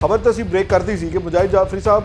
ਖਬਰ ਤਾਂ ਅਸੀਂ ਬ੍ਰੇਕ ਕਰਤੀ ਸੀ ਕਿ ਮੁਜਾਹਿਦ ਜਾਫਰੀ ਸਾਹਿਬ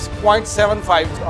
0.75।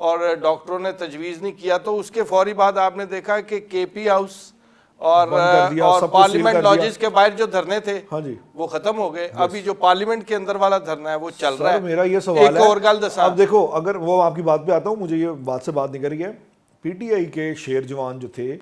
اور ڈاکٹروں نے تجویز نہیں کیا تو اس کے فوری بعد آپ نے دیکھا کہ کے پی ہاؤس اور پارلیمنٹ لاجز کے باہر جو دھرنے تھے وہ ختم ہو گئے. ابھی جو پارلیمنٹ کے اندر والا دھرنا ہے وہ چل رہا ہے. میرا یہ سوال ایک اور گل دسا, اب دیکھو اگر وہ آپ کی بات پہ آتا ہوں, مجھے یہ بات سے بات نہیں کری ہے, پی ٹی آئی کے شیر جوان جو تھے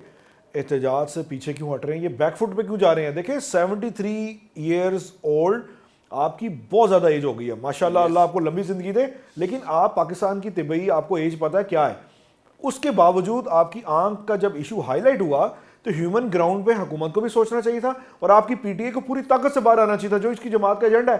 احتجاج سے پیچھے کیوں ہٹ رہے ہیں, یہ بیک فٹ پہ کیوں جا رہے ہیں؟ دیکھیں 73 ایئرز اولڈ, آپ کی بہت زیادہ ایج ہو گئی ہے ماشاءاللہ, اللہ آپ کو لمبی زندگی دے, لیکن آپ پاکستان کی طبعی آپ کو ایج پتہ ہے کیا ہے, اس کے باوجود آپ کی آنکھ کا جب ایشو ہائی لائٹ ہوا تو ہیومن گراؤنڈ پہ حکومت کو بھی سوچنا چاہیے تھا, اور آپ کی پی ٹی اے کو پوری طاقت سے باہر آنا چاہیے تھا جو اس کی جماعت کا ایجنڈا ہے.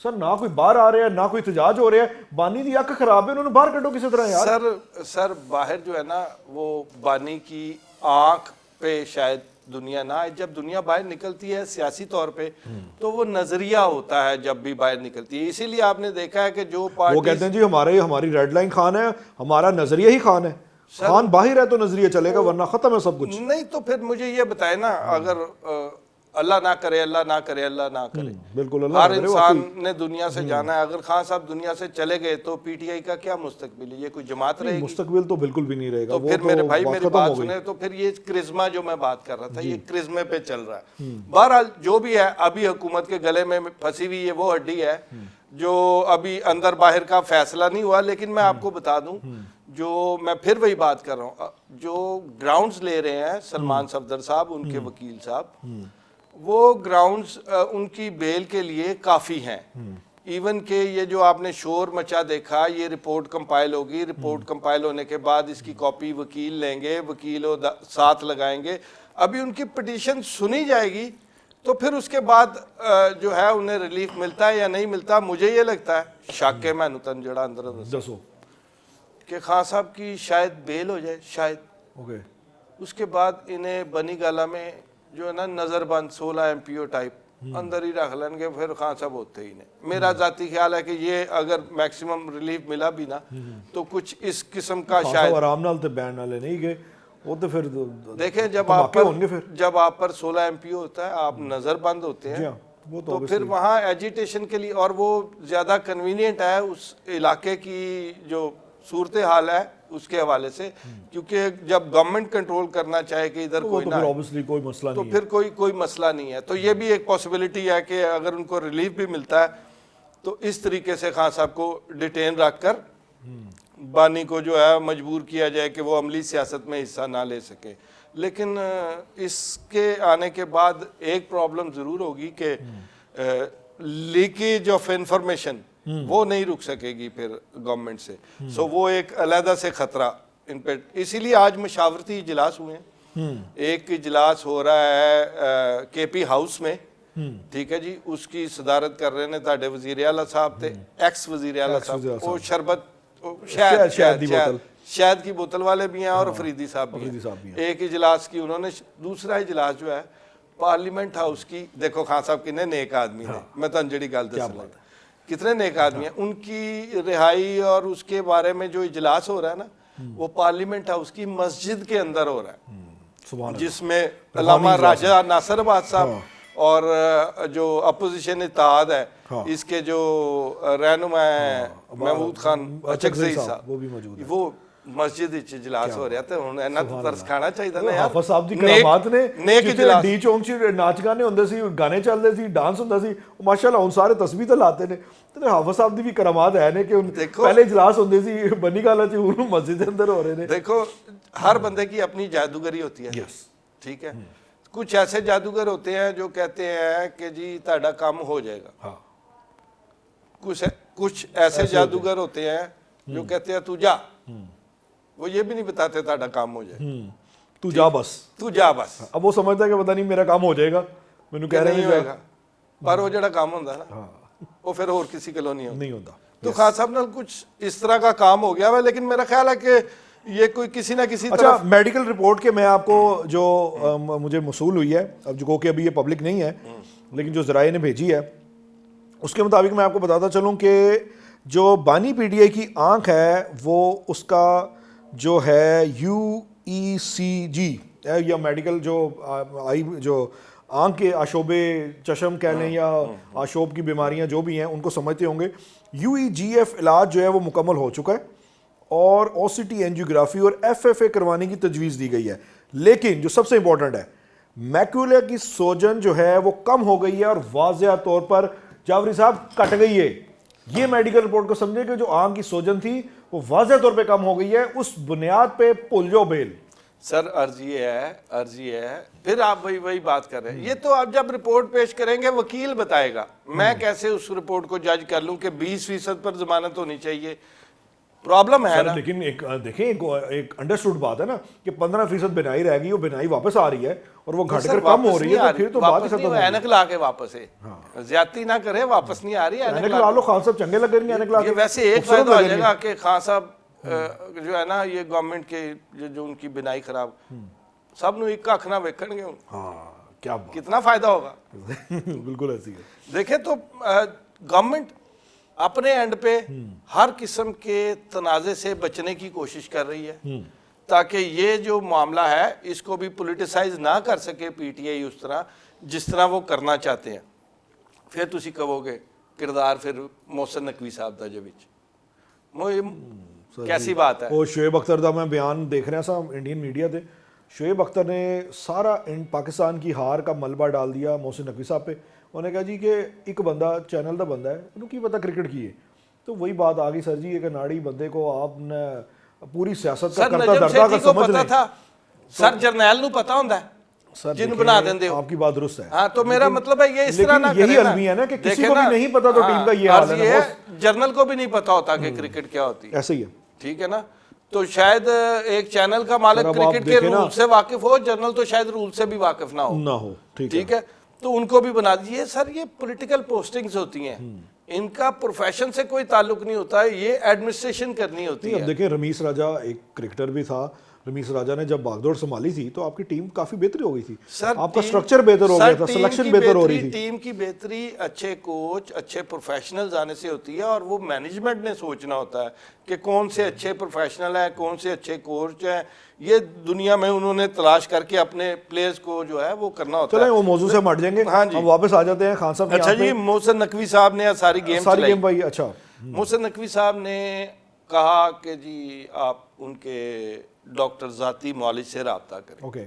سر نہ کوئی باہر آ رہا ہے نہ کوئی احتجاج ہو رہا ہے, بانی دی آنکھ خراب ہے, انہوں نے باہر کٹو کسی طرح یار. سر باہر جو ہے نا وہ بانی کی آنکھ پہ شاید دنیا نہ آئے, جب دنیا باہر نکلتی ہے سیاسی طور پہ تو وہ نظریہ ہوتا ہے جب بھی باہر نکلتی ہے. اسی لیے آپ نے دیکھا ہے کہ جو وہ کہتے ہیں جی ہماری ریڈ لائن خان ہے, ہمارا نظریہ ہی خان ہے, خان باہر ہے تو نظریہ چلے گا ورنہ ختم ہے سب کچھ. نہیں تو پھر مجھے یہ بتائے نا, اگر اللہ نہ کرے اللہ نہ کرے اللہ نہ کرے, بالکل ہر انسان نے دنیا سے جانا ہے, اگر خان صاحب دنیا سے چلے گئے تو پی ٹی آئی کا کیا مستقبل ہے؟ یہ کوئی جماعت رہے گی؟ مستقبل تو بالکل بھی نہیں رہے گا. تو پھر میرے بھائی میری بات سنیں, تو پھر یہ کرزما جو میں بات کر رہا تھا یہ کرزمے پہ چل رہا ہے. بہرحال جو بھی ہے ابھی حکومت کے گلے میں پھنسی ہوئی یہ وہ ہڈی ہے جو ابھی اندر باہر کا فیصلہ نہیں ہوا. لیکن میں آپ کو بتا دوں, جو میں پھر وہی بات کر رہا ہوں, جو گراؤنڈز لے رہے ہیں سلمان صفدر صاحب, ان کے وکیل صاحب, وہ گراؤنڈز ان کی بیل کے لیے کافی ہیں. ایون کہ یہ جو آپ نے شور مچا دیکھا, یہ رپورٹ کمپائل ہوگی, رپورٹ کمپائل ہونے کے بعد اس کی کاپی وکیل لیں گے, وکیل ساتھ لگائیں گے, ابھی ان کی پٹیشن سنی جائے گی تو پھر اس کے بعد جو ہے انہیں ریلیف ملتا ہے یا نہیں ملتا. مجھے یہ لگتا ہے شک ہے میں نتن جڑا اندر دسو کہ خان صاحب کی شاید بیل ہو جائے شاید, اس کے بعد انہیں بنی گالا میں جو ہے نا نظر بند 16 ایم پی او ٹائپ اندر ہی رکھ لیں گے, پھر خان صاحب ہوتے ہی نہیں. میرا ذاتی خیال ہے کہ یہ اگر میکسیمم ریلیف ملا بھی نا تو کچھ اس قسم کا شاید آرام نال تے بین والے نہیں گئے, وہ تو پھر دیکھیں جب آپ پر 16 ایم پی او ہوتا ہے, آپ نظر بند ہوتے ہیں, تو پھر وہاں ایجیٹیشن کے لیے, اور وہ زیادہ کنوینئنٹ ہے اس علاقے کی جو صورتحال ہے اس کے حوالے سے, کیونکہ جب گورنمنٹ کنٹرول کرنا چاہے کہ ادھر کوئی نہ تو پھر کوئی مسئلہ نہیں ہے. تو یہ بھی ایک پاسبلٹی ہے کہ اگر ان کو ریلیف بھی ملتا ہے تو اس طریقے سے خان صاحب کو ڈیٹین رکھ کر بانی کو جو ہے مجبور کیا جائے کہ وہ عملی سیاست میں حصہ نہ لے سکے. لیکن اس کے آنے کے بعد ایک پرابلم ضرور ہوگی کہ لیکیج آف انفارمیشن وہ نہیں رک سکے گی پھر گورنمنٹ سے. سو وہ ایک علیحدہ سے خطرہ ان پہ, اسی لیے آج مشاورتی اجلاس ہوئے ہیں. ایک اجلاس ہو رہا ہے کے پی ہاؤس میں, ٹھیک ہے جی, اس کی صدارت کر رہے ہیں تاڑے وزیر اعلیٰ صاحب تھے, ایکس وزیر اعلیٰ صاحب, وہ شہد کی بوتل والے بھی ہیں اور افریدی صاحب بھی ہیں. ایک اجلاس کی انہوں نے, دوسرا اجلاس جو ہے پارلیمنٹ ہاؤس کی, دیکھو خان صاحب کتنے نیک آدمی ہیں, میں تو انجڑی گل دس رہا ہوں کتنے نیک آدمی ہیں, ان کی رہائی اور اس کے بارے میں جو اجلاس ہو رہا ہے نا وہ پارلیمنٹ ہاؤس کی مسجد کے اندر ہو رہا ہے, جس میں علامہ راجہ ناصر آباد صاحب اور جو اپوزیشن اتحاد ہے اس کے جو رہنما ہیں محمود خان اچکزئی صاحب, وہ مسجد اجلاس ہو رہا تھا. ہن اینا ترس کھانا چاہیے تھا نا یار. حافظ صاحب دی کرامات نے جتنے ڈی چونک چ ناچ گانے ہوندے سی, گانے چلدے سی, ڈانس ہوندا سی, ماشاءاللہ ہن سارے تسبیح تے لاتے نے. تے حافظ صاحب دی بھی کرامات ہے نے کہ پہلے اجلاس ہوندے سی بنی گالا چ, ہن مسجد دے اندر ہو رہے نے. دیکھو ہر بندے کی اپنی جادوگری ہوتی ہے, ٹھیک ہے. کچھ ایسے جادوگر ہوتے ہیں جو کہتے ہیں کہ جی تہاڈا کام ہو جائے گا, کچھ ایسے جادوگر ہوتے ہیں جو کہتے ہیں تو جا, وہ یہ بھی نہیں بتاتے تہاڈا کام ہو جائے, تو جا بس, تو جا بس. اب وہ سمجھتا ہے کہ پتہ نہیں میرا کام ہو جائے گا, مینوں کہہ رہے نہیں ہوئے گا, پر وہ جڑا کام ہوندا نا وہ پھر اور کسی کے لو نہیں ہوتا. تو خان صاحب نے کچھ اس طرح کا کام ہو گیا ہے, لیکن میرا خیال ہے کہ یہ کوئی کسی نہ کسی طرح. اچھا, میڈیکل رپورٹ کے میں آپ کو جو مجھے موصول ہوئی ہے, اب جو کہ ابھی یہ پبلک نہیں ہے لیکن جو ذرائع نے بھیجی ہے, اس کے مطابق میں آپ کو بتاتا چلوں کہ جو بانی پی ٹی آئی کی آنکھ ہے وہ اس کا جو ہے UECG یا میڈیکل جو آئی جو آنکھ کے آشوبے چشم کہہ لیں یا آشوب کی بیماریاں جو بھی ہیں ان کو سمجھتے ہوں گے, UEGF علاج جو ہے وہ مکمل ہو چکا ہے اور OCT اینجیوگرافی اور FFA کروانے کی تجویز دی گئی ہے. لیکن جو سب سے امپورٹنٹ ہے, میکولا کی سوجن جو ہے وہ کم ہو گئی ہے اور واضح طور پر جعفری صاحب کٹ گئی ہے. یہ میڈیکل رپورٹ کو سمجھے کہ جو آنکھ کی سوجن تھی وہ واضح طور پہ کم ہو گئی ہے, اس بنیاد پہ پل جو بیل. سر عرض یہ ہے پھر آپ وہی بات کر رہے ہیں. یہ تو آپ جب رپورٹ پیش کریں گے وکیل بتائے گا, میں کیسے اس رپورٹ کو جج کر لوں کہ 20% پر ضمانت ہونی چاہیے. پرابلم ہے نا. لیکن دیکھیں ایک انڈرسٹوڈ بات ہے نا کہ 15% بنائی رہ گئی, وہ بنائی واپس آ رہی ہے اور وہ گھٹ کر کم ہو رہی ہے, تو پھر تو بات ہی ختم. اینک لا کے واپس ہے, زیادتی نہ کرے, واپس نہیں آ رہی اینک لا لو. خان صاحب چنگے لگ رہی ہیں اینک لا کے. ویسے ایک فائدہ ہو جائے گا کہ خان صاحب جو ہے نا یہ گورنمنٹ کے جو ان کی بنائی خراب, سب نو ایک اکھ نہ ویکھن گے. ہاں کیا کتنا فائدہ ہوگا. بالکل ایسی ہے. دیکھیں تو گورنمنٹ اپنے اینڈ پہ ہر قسم کے تنازع سے بچنے کی کوشش کر رہی ہے تاکہ یہ جو معاملہ ہے اس کو بھی پولیٹیسائز نہ کر سکے پی ٹی آئی اس طرح جس طرح وہ کرنا چاہتے ہیں. پھر تسی کہو گے کردار پھر محسن نقوی صاحب دا جو کیسی بات ہے. وہ شعیب اختر دا میں بیان دیکھ رہا سا انڈین میڈیا تے, شعیب اختر نے سارا پاکستان کی ہار کا ملبہ ڈال دیا محسن نقوی صاحب پہ. انہوں نے کہا جی کہ ایک بندہ چینل دا بندہ ہے, انہوں کی پتہ کرکٹ کی ہے. تو وہی بات آ گئی سر جی, ایک ناڑی بندے کو آپ نے پوری سیاست کا کرتا دھرتا کا سمجھ لیں. سر جرنیل نو پتہ ہوندا ہے جن بنا دیندے ہو. آپ کی بات درست ہے. ہاں تو میرا مطلب ہے یہ اس طرح نہ کرے. یہی المیہ ہے نا کہ کسی کو بھی نہیں پتا تو ٹیم کا یہ حال ہے. جرنل کو بھی نہیں پتا ہوتا کہ کرکٹ کیا ہوتی ہے. ایسے ہی ہے. ٹھیک ہے نا. تو شاید ایک چینل کا مالک کرکٹ کے رول سے واقف ہو, جرنل تو شاید رول سے بھی واقف نہ ہو. ٹھیک ہے, تو ان کو بھی بنا دیجیے. سر یہ پولیٹیکل پوسٹنگز ہوتی ہیں, ان کا پروفیشن سے کوئی تعلق نہیں ہوتا ہے, یہ ایڈمنسٹریشن کرنی ہوتی ہے. اب دیکھیں رمیش راجہ ایک کرکٹر بھی تھا, رمیش راجہ نے جب باغ دوڑ سنبھالی تھی تو آپ کی ٹیم کافی بہتر ہو گئی تھی, آپ کا سٹرکچر بہتر ہو گیا تھا, سلیکشن بہتر ہو رہی تھی. ٹیم کی بہتری اچھے کوچ اچھے پروفیشنلز آنے سے ہوتی ہے, اور وہ مینجمنٹ نے سوچنا ہوتا ہے کہ کون سے اچھے پروفیشنل ہیں, کون سے اچھے کوچ ہیں. یہ دنیا میں انہوں نے تلاش کر کے اپنے پلیئرز کو جو ہے وہ کرنا ہوتا ہے. چلیں وہ موضوع سے ہٹ جائیں گے, ہم واپس آ جاتے ہیں خان صاحب. اچھا جی, محسن نقوی صاحب نے ساری گیم بھائی. اچھا محسن نقوی صاحب نے کہا کہ جی آپ ان کے ڈاکٹر ذاتی معالج سے رابطہ کریں. اوکے.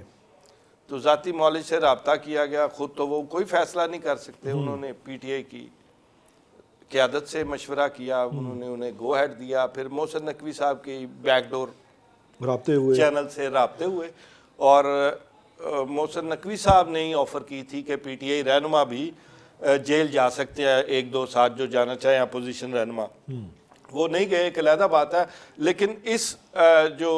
تو ذاتی معالج سے رابطہ کیا گیا, خود تو وہ کوئی فیصلہ نہیں کر سکتے. انہوں نے پی ٹی آئی کی قیادت سے مشورہ کیا, انہوں نے انہیں گو ہیڈ دیا. پھر محسن نقوی صاحب کی بیک ڈور رابطے ہوئے, چینل سے رابطے ہوئے, اور محسن نقوی صاحب نے ہی آفر کی تھی کہ پی ٹی آئی رہنما بھی جیل جا سکتے ہیں, 1-2 ساتھ جو جانا چاہیں اپوزیشن رہنما. وہ نہیں گئے, ایک علیحدہ بات ہے. لیکن اس جو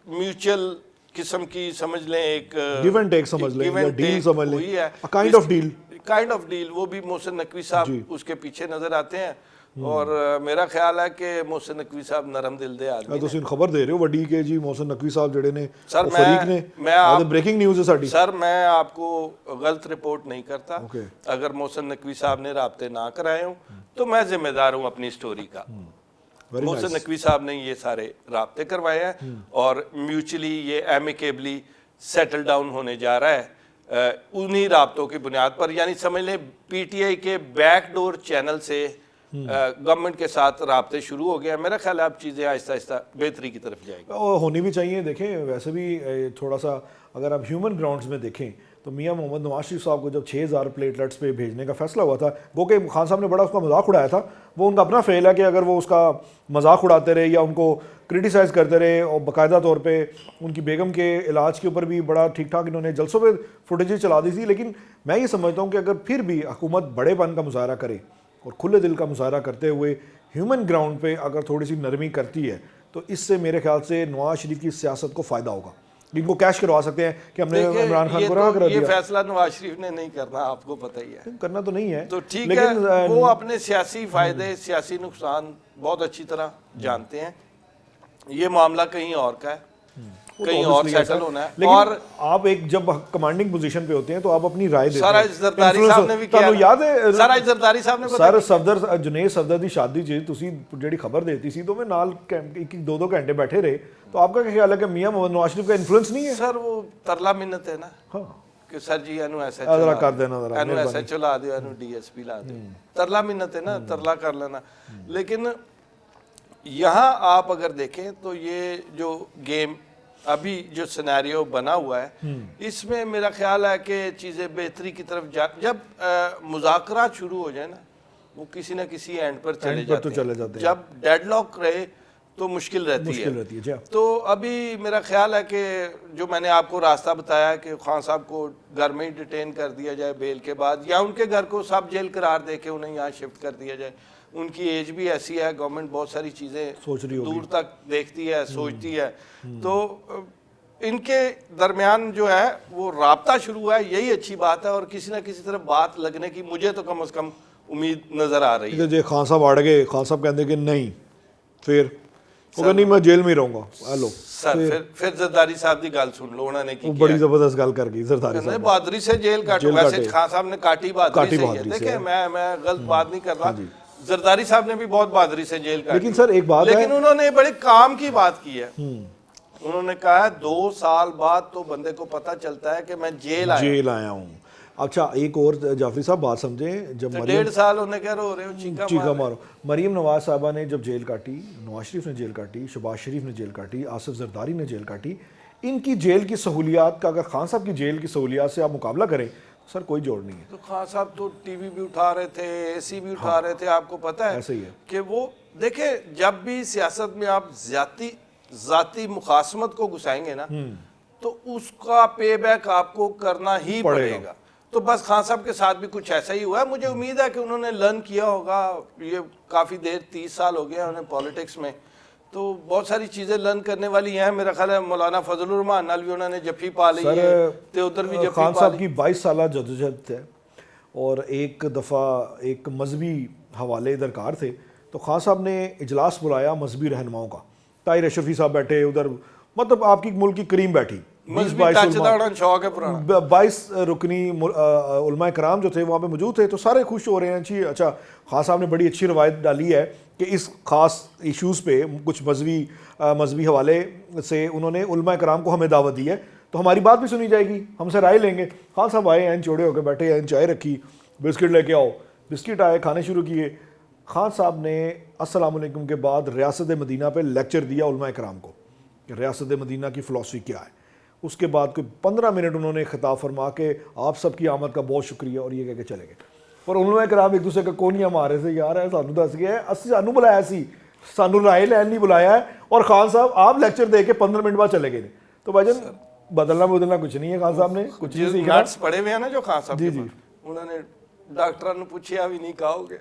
میوچل قسم کی سمجھ لیں ایک گیو اینڈ ٹیک سمجھ لیں یا ڈیل سمجھ لیں, کائنڈ آف ڈیل, وہ بھی محسن نقوی صاحب اس کے پیچھے نظر آتے ہیں. اور میرا خیال ہے کہ محسن نقوی صاحب نرم دل دے آدمی. تسی خبر دے رہے ہو وڈی کہ جی محسن نقوی صاحب جڑے نے فریق نے, بریکنگ نیوز ہے ساڈی. سر میں آپ کو غلط رپورٹ نہیں کرتا. اگر محسن نقوی صاحب نے رابطے نہ کرائے ہوں تو میں ذمہ دار ہوں اپنی سٹوری کا. محسن نقوی صاحب نے یہ سارے رابطے کروائے ہیں اور میوچلی یہ ایمیکیبلی سیٹل ڈاؤن ہونے جا رہا ہے انہی رابطوں کی بنیاد پر. یعنی سمجھ لیں پی ٹی آئی کے بیک ڈور چینل سے گورنمنٹ کے ساتھ رابطے شروع ہو گیا. میرا خیال ہے اب چیزیں آہستہ آہستہ بہتری کی طرف جائیں گی. ہونی بھی چاہیے. دیکھیں ویسے بھی تھوڑا سا اگر آپ ہیومن گراؤنڈز میں دیکھیں تو میاں محمد نواز شریف صاحب کو جب 6000 پلیٹلیٹس پہ بھیجنے کا فیصلہ ہوا تھا, وہ کہ خان صاحب نے بڑا اس کا مذاق اڑایا تھا. وہ ان کا اپنا فیل ہے کہ اگر وہ اس کا مذاق اڑاتے رہے یا ان کو کرٹیسائز کرتے رہے, اور باقاعدہ طور پہ ان کی بیگم کے علاج کے اوپر بھی بڑا ٹھیک ٹھاک انہوں نے جلسوں پہ فوٹیجیں چلا دی تھی. لیکن میں یہ سمجھتا ہوں کہ اگر پھر بھی حکومت بڑے پن کا مظاہرہ کرے اور کھلے دل کا مظاہرہ کرتے ہوئے ہیومن گراؤنڈ پہ اگر تھوڑی سی نرمی کرتی ہے تو اس سے میرے خیال سے نواز شریف کی سیاست کو فائدہ ہوگا. ان کو کیش کروا سکتے ہیں کہ ہم نے عمران خان کو رہا کر دیا. یہ فیصلہ نواز شریف نے نہیں کرنا, آپ کو پتہ ہی ہے. کرنا تو نہیں ہے تو ٹھیک ہے, وہ اپنے سیاسی فائدے سیاسی نقصان بہت اچھی طرح جانتے ہیں. یہ معاملہ کہیں اور کا ہے, کہیں اور سیٹل ہونا ہے. اور آپ ایک جب کمانڈنگ پوزیشن پہ ہوتے ہیں تو آپ اپنی رائے دیتے ہیں. سارا زرداری صاحب نے بھی کیا, یاد ہے سارا زرداری صاحب نے سر صفدر جنید صفدر دی شادی جی تسی جڑی خبر دیتی سی تو میں نال 1-2 گھنٹے بیٹھے رہے. تو آپ کا کیا خیال ہے کہ میاں محمد نواز شریف کا انفلوئنس نہیں ہے؟ سر وہ ترلا منت ہے نا. ہاں کہ سر جی اینو ایسا کر دینا, اینو ایسا چلا دیو, اینو ڈی ایس پی لا دیو. ترلا منت ہے نا, ترلا کر لینا. لیکن یہاں آپ اگر دیکھیں تو یہ جو گیم ابھی جو سینیریو بنا ہوا ہے اس میں میرا خیال ہے کہ چیزیں بہتری کی طرف جب مذاکرات شروع ہو جائیں نا وہ کسی نہ کسی اینڈ پر چلے جاتے ہیں. جب ڈیڈ لاک رہے تو مشکل رہتی ہے. تو ابھی میرا خیال ہے کہ جو میں نے آپ کو راستہ بتایا کہ خان صاحب کو گھر میں ہی ڈیٹین کر دیا جائے بیل کے بعد, یا ان کے گھر کو سب جیل قرار دے کے انہیں یہاں شفٹ کر دیا جائے. ان کی ایج بھی ایسی ہے, گورنمنٹ بہت ساری چیزیں دور تک دیکھتی ہے, سوچتی ہے. تو ان کے درمیان جو ہے وہ رابطہ شروع ہوا ہے, یہی اچھی بات ہے, اور کسی نہ کسی طرف بات لگنے کی مجھے تو کم از کم امید نظر آ رہی ہے. جی خان صاحب آڑ گئے, خان صاحب کہتے کہ نہیں, پھر وہ نہیں میں جیل میں رہوں گا. ہیلو سر پھر زرداری صاحب کی گل سن لو, انہوں نے کی بڑی زبردست گل کر گئی زرداری صاحب, بہادری سے جیل کاٹو. ویسے خان صاحب نے کاٹی بہادری سے, دیکھیں میں غلط بات نہیں کر رہا, زرداری صاحب نے بھی بہت بہادری سے جیل کاٹی. لیکن سر ایک بات ہے, لیکن انہوں نے بڑے کام کی بات کی ہے. انہوں نے کہا ہے 2 سال بعد تو بندے کو پتہ چلتا ہے کہ میں جیل آیا ہوں. اچھا ایک اور جعفری صاحب بات سمجھیں, جب 1.5 سال انہیں کہہ رو رہے ہو چیخا مارو, مریم نواز صاحبہ نے جب جیل کاٹی, نواز شریف نے جیل کاٹی, شہباز شریف نے جیل کاٹی, آصف زرداری نے جیل کاٹی, ان کی جیل کی سہولیات کا اگر خان صاحب کی جیل کی سہولیات سے آپ مقابلہ کریں سر کوئی جوڑ نہیں ہے. تو خان صاحب تو ٹی وی بھی اٹھا رہے تھے, اے سی بھی اٹھا رہے تھے, آپ کو پتہ ہے ایسے ہی ہے کہ وہ دیکھیں جب بھی سیاست میں آپ ذاتی مخاصمت کو گھسائیں گے نا تو اس کا پے بیک آپ کو کرنا ہی پڑے گا. تو بس خان صاحب کے ساتھ بھی کچھ ایسا ہی ہوا ہے. مجھے امید ہے کہ انہوں نے لرن کیا ہوگا, یہ کافی دیر 30 سال ہو گیا انہیں پالیٹکس میں, تو بہت ساری چیزیں لرن کرنے والی ہیں. میرا خیال ہے مولانا فضل الرحمان نال بھی انہوں نے جفی پا لی ہے, تے ادھر بھی جفی پا لی. خان صاحب کی 22 سالہ جدوجہد ہے, اور ایک دفعہ ایک مذہبی حوالے درکار تھے تو خان صاحب نے اجلاس بلایا مذہبی رہنماؤں کا, طاہر اشرفی صاحب بیٹھے ادھر, مطلب آپ کی ملک کی کریم بیٹھی, 22 رکنی علماء کرام جو تھے وہاں پہ موجود تھے, تو سارے خوش ہو رہے ہیں. جی اچھا, خان صاحب نے بڑی اچھی روایت ڈالی ہے کہ اس خاص ایشوز پہ کچھ مذہبی حوالے سے انہوں نے علماء کرام کو ہمیں دعوت دی ہے, تو ہماری بات بھی سنی جائے گی, ہم سے رائے لیں گے. خان صاحب آئے ہیں, چوڑے ہو کے بیٹھے ہیں, چائے رکھی, بسکٹ لے کے آؤ, بسکٹ آئے, کھانے شروع کیے. خان صاحب نے السلام علیکم کے بعد ریاست مدینہ پہ لیکچر دیا علماء کرام کو کہ ریاست مدینہ کی فلسفی کیا ہے. اس کے بعد کوئی 15 منٹ انہوں نے خطاب فرما کے آپ سب کی آمد کا بہت شکریہ اور یہ کہہ کے چلے گئے. اور علماء کرام ایک دوسرے کا کونیاں مارے سے, یار ہے سانو دس گیا ہے, سانو بلایا سی, سانو رائے لین نہیں بلایا ہے, اور خان صاحب آپ لیکچر دے کے 15 منٹ بعد چلے گئے. تو بھائی جان بدلنا کچھ نہیں ہے, خان صاحب نے کچھ نہیں سیکھا. نٹس پڑے ہوئے ہیں نا جو خان صاحب, جی انہوں نے ڈاکٹر نے پوچھا بھی نہیں کہو گے.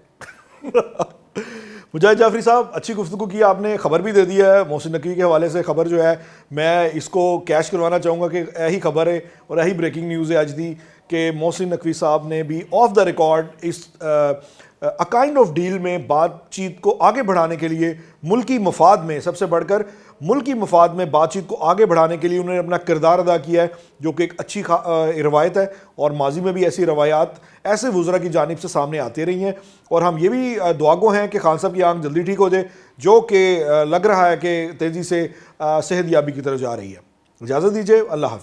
مجاہد جعفری صاحب اچھی گفتگو کی, آپ نے خبر بھی دے دی ہے محسن نقوی کے حوالے سے. خبر جو ہے میں اس کو کیش کروانا چاہوں گا کہ یہی خبر ہے اور یہی بریکنگ نیوز ہے آج دی کہ محسن نقوی صاحب نے بھی آف دا ریکارڈ اس کائنڈ آف ڈیل میں بات چیت کو آگے بڑھانے کے لیے ملکی مفاد میں, سب سے بڑھ کر ملکی مفاد میں بات چیت کو آگے بڑھانے کے لیے انہوں نے اپنا کردار ادا کیا ہے, جو کہ ایک اچھی روایت ہے, اور ماضی میں بھی ایسی روایات ایسے وزراء کی جانب سے سامنے آتے رہی ہیں. اور ہم یہ بھی دعاگو ہیں کہ خان صاحب کی آنکھ جلدی ٹھیک ہو جائے, جو کہ لگ رہا ہے کہ تیزی سے صحت یابی کی طرف جا رہی ہے. اجازت دیجیے, اللہ حافظ.